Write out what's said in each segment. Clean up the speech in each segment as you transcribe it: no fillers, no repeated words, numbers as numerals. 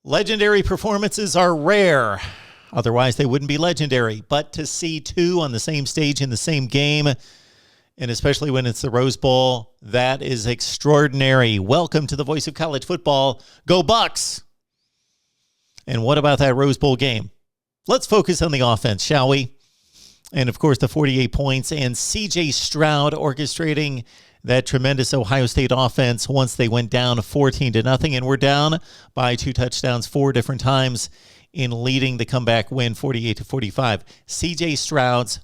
Legendary performances are rare. Otherwise, they wouldn't be legendary. But to see two on the same stage in the same game, and especially when it's the Rose Bowl, that is extraordinary. Welcome to the voice of college football. Go Bucks! And what about that Rose Bowl game? Let's focus on the offense, shall we? And, of course, the 48 points and C.J. Stroud orchestrating that tremendous Ohio State offense once they went down 14-0, and we're down by 2 touchdowns 4 different times in leading the comeback win 48-45. C.J. Stroud's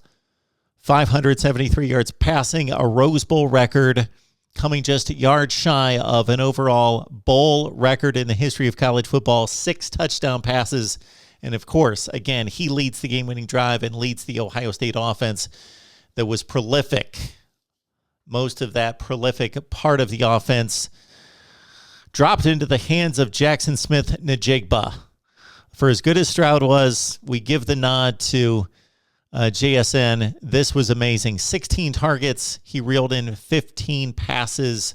573 yards passing, a Rose Bowl record, coming just a yard shy of an overall bowl record in the history of college football, 6 touchdown passes. And, of course, again, he leads the game-winning drive and leads the Ohio State offense that was prolific. Most of that prolific part of the offense dropped into the hands of Jaxon Smith-Njigba. For as good as Stroud was, we give the nod to JSN. This was amazing. 16 targets. He reeled in 15 passes,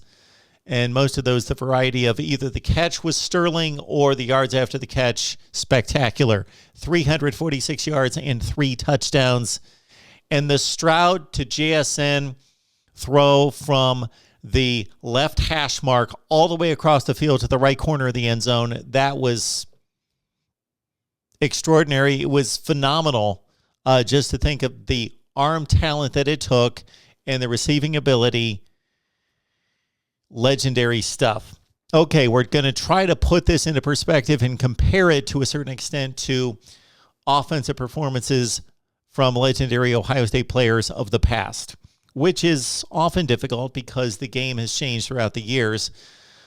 and most of those the variety of either the catch was sterling or the yards after the catch spectacular. 346 yards and 3 touchdowns. And the Stroud to JSN throw from the left hash mark all the way across the field to the right corner of the end zone, that was extraordinary. It was phenomenal just to think of the arm talent that it took and the receiving ability. Legendary stuff. Okay, we're going to try to put this into perspective and compare it to a certain extent to offensive performances from legendary Ohio State players of the past, which is often difficult because the game has changed throughout the years.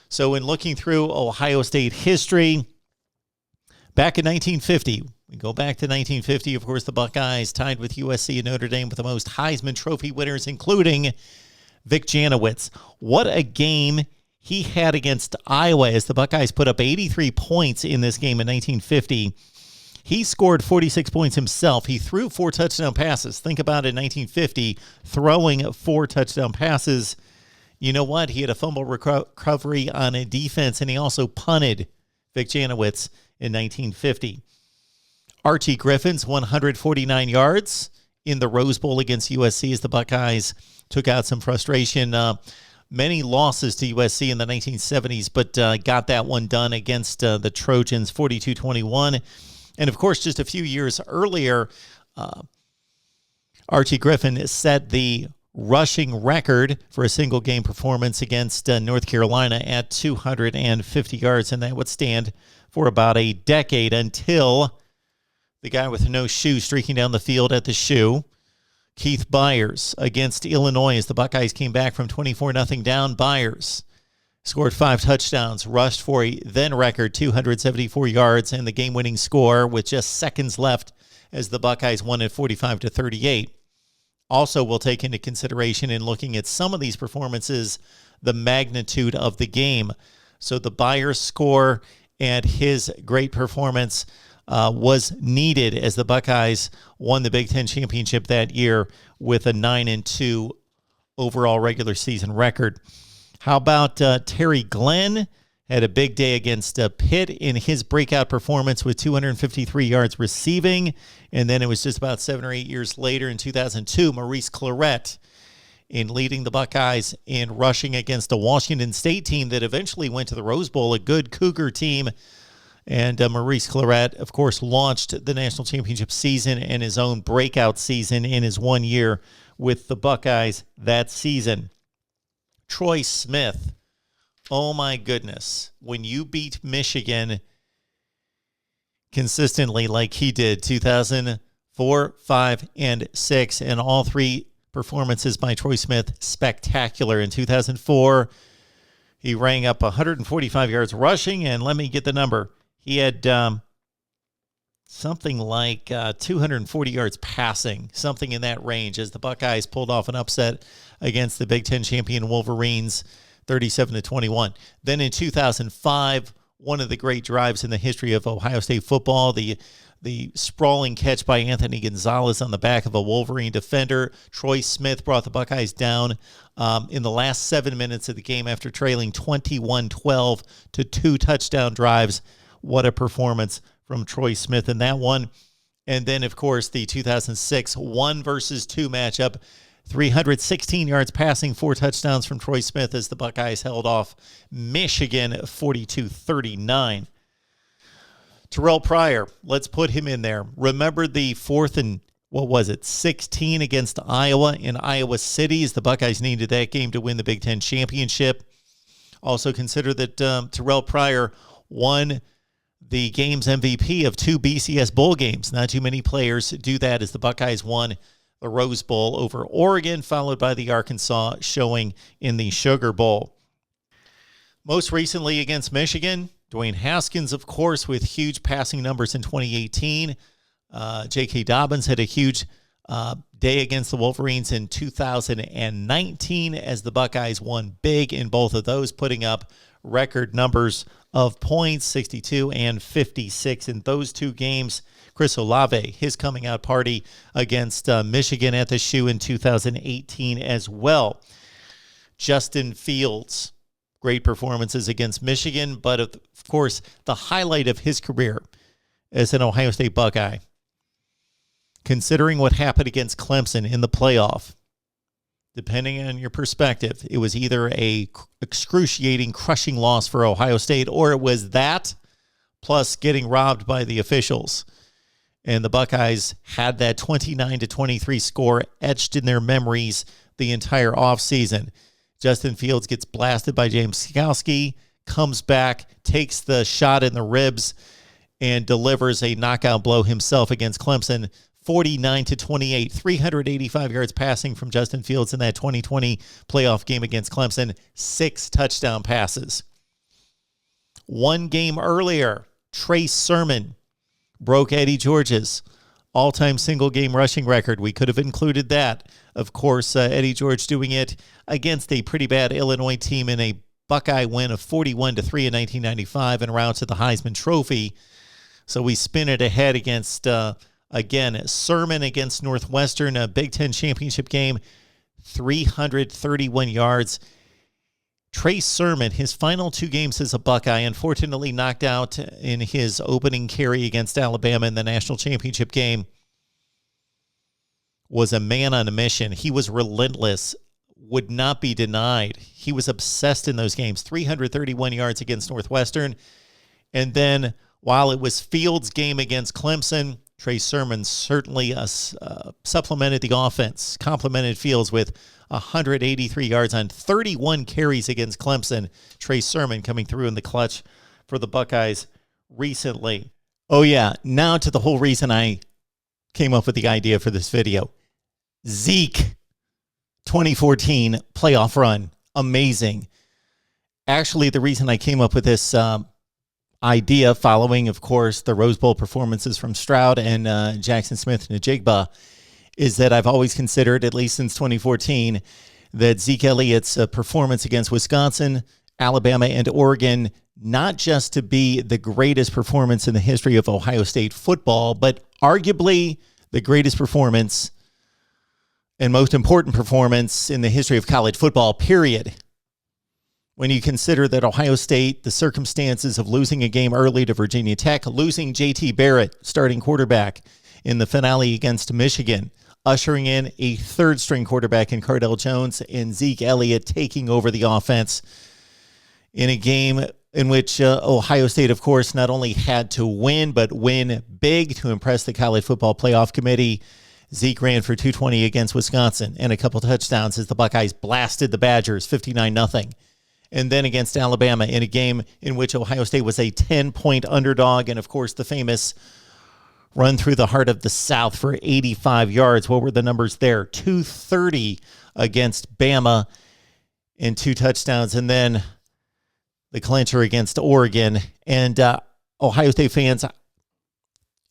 So in looking through Ohio State history, back in 1950, we go back to 1950, of course, the Buckeyes tied with USC and Notre Dame with the most Heisman Trophy winners, including Vic Janowitz. What a game he had against Iowa as the Buckeyes put up 83 points in this game in 1950. He scored 46 points himself. He threw 4 touchdown passes. Think about it, 1950, throwing 4 touchdown passes. You know what? He had a fumble recovery on a defense, and he also punted, Vic Janowitz, in 1950. Archie Griffin's 149 yards in the Rose Bowl against USC as the Buckeyes took out some frustration. Many losses to USC in the 1970s, but got that one done against the Trojans, 42-21. And, of course, just a few years earlier, Archie Griffin set the rushing record for a single-game performance against North Carolina at 250 yards, and that would stand for about a decade until the guy with no shoe streaking down the field at the shoe, Keith Byers, against Illinois as the Buckeyes came back from 24-0 down. Byers scored 5 touchdowns, rushed for a then-record 274 yards, and the game-winning score with just seconds left as the Buckeyes won at 45-38. Also, we'll take into consideration in looking at some of these performances the magnitude of the game. So the Byers score and his great performance was needed as the Buckeyes won the Big Ten championship that year with a 9-2 overall regular season record. How about Terry Glenn? Had a big day against Pitt in his breakout performance with 253 yards receiving. And then it was just about 7 or 8 years later in 2002, Maurice Clarett in leading the Buckeyes in rushing against a Washington State team that eventually went to the Rose Bowl, a good Cougar team. And Maurice Clarett, of course, launched the national championship season and his own breakout season in his 1 year with the Buckeyes that season. Troy Smith, oh my goodness, when you beat Michigan consistently like he did, 2004, 5, and 6, and all 3 performances by Troy Smith, spectacular. In 2004, he rang up 145 yards rushing, and let me get the number. He had something like 240 yards passing, something in that range, as the Buckeyes pulled off an upset against the Big Ten champion Wolverines, 37-21. Then in 2005, one of the great drives in the history of Ohio State football, the sprawling catch by Anthony Gonzalez on the back of a Wolverine defender. Troy Smith brought the Buckeyes down in the last 7 minutes of the game after trailing 21-12 to 2 touchdown drives. What a performance from Troy Smith in that one. And then, of course, the 2006 1 versus 2 matchup. 316 yards passing, 4 touchdowns from Troy Smith as the Buckeyes held off Michigan 42-39. Terrell Pryor, let's put him in there. Remember the 4th and, 16 against Iowa in Iowa City as the Buckeyes needed that game to win the Big Ten championship. Also consider that Terrell Pryor won the game's MVP of 2 BCS bowl games. Not too many players do that as the Buckeyes won the Rose Bowl over Oregon, followed by the Arkansas showing in the Sugar Bowl. Most recently against Michigan, Dwayne Haskins, of course, with huge passing numbers in 2018. J.K. Dobbins had a huge day against the Wolverines in 2019 as the Buckeyes won big in both of those, putting up record numbers of points, 62 and 56 in those 2 games. Chris Olave, his coming out party against Michigan at the Shoe in 2018 as well. Justin Fields, great performances against Michigan, but of course, the highlight of his career as an Ohio State Buckeye, considering what happened against Clemson in the playoff, depending on your perspective, it was either a excruciating, crushing loss for Ohio State, or it was that plus getting robbed by the officials. And the Buckeyes had that 29-23 score etched in their memories the entire offseason. Justin Fields gets blasted by James Skowski, comes back, takes the shot in the ribs, and delivers a knockout blow himself against Clemson, 49-28, 385 yards passing from Justin Fields in that 2020 playoff game against Clemson, 6 touchdown passes. 1 game earlier, Trey Sermon broke Eddie George's all-time single-game rushing record. We could have included that. Of course, Eddie George doing it against a pretty bad Illinois team in a Buckeye win of 41-3 in 1995 en route to the Heisman Trophy. So we spin it ahead against, again, Sermon against Northwestern, a Big Ten championship game, 331 yards. Trey Sermon, his final 2 games as a Buckeye, unfortunately knocked out in his opening carry against Alabama in the national championship game, was a man on a mission. He was relentless, would not be denied. He was obsessed in those games, 331 yards against Northwestern. And then while it was Fields' game against Clemson, Trey Sermon certainly supplemented the offense, complimented Fields with 183 yards on 31 carries against Clemson. Trey Sermon coming through in the clutch for the Buckeyes recently. Oh yeah, now to the whole reason I came up with the idea for this video. Zeke, 2014 playoff run, amazing. Actually, the reason I came up with this idea following, of course, the Rose Bowl performances from Stroud and Jaxon Smith-Njigba is that I've always considered, at least since 2014, that Zeke Elliott's performance against Wisconsin, Alabama, and Oregon, not just to be the greatest performance in the history of Ohio State football, but arguably the greatest performance and most important performance in the history of college football, period. When you consider that Ohio State, the circumstances of losing a game early to Virginia Tech, losing J.T. Barrett, starting quarterback, in the finale against Michigan, ushering in a third-string quarterback in Cardell Jones, and Zeke Elliott taking over the offense in a game in which Ohio State, of course, not only had to win, but win big to impress the College Football Playoff Committee. Zeke ran for 220 against Wisconsin and a couple touchdowns as the Buckeyes blasted the Badgers 59-0. And then against Alabama in a game in which Ohio State was a 10-point underdog, and, of course, the famous run through the heart of the South for 85 yards. What were the numbers there? 230 against Bama and 2 touchdowns. And then the clincher against Oregon. And Ohio State fans,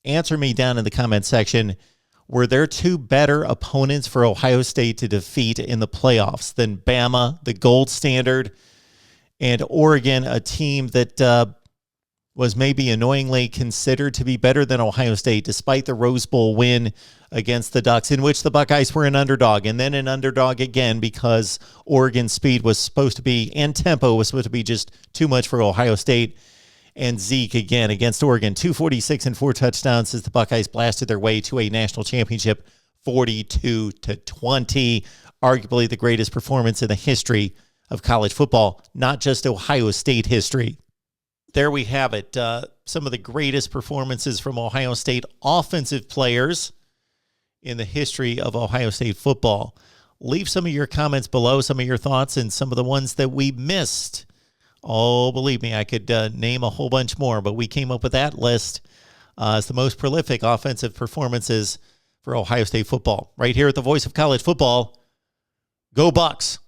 answer me down in the comment section. Were there 2 better opponents for Ohio State to defeat in the playoffs than Bama, the gold standard, and Oregon, a team that was maybe annoyingly considered to be better than Ohio State, despite the Rose Bowl win against the Ducks, in which the Buckeyes were an underdog, and then an underdog again because Oregon's speed was supposed to be, and tempo was supposed to be just too much for Ohio State. And Zeke again against Oregon, 246 and 4 touchdowns as the Buckeyes blasted their way to a national championship, 42-20. Arguably the greatest performance in the history of college football, not just Ohio State history. There we have it. Some of the greatest performances from Ohio State offensive players in the history of Ohio State football. Leave some of your comments below, some of your thoughts, and some of the ones that we missed. Oh, believe me, I could name a whole bunch more, but we came up with that list as the most prolific offensive performances for Ohio State football. Right here at the Voice of College Football, go Bucks!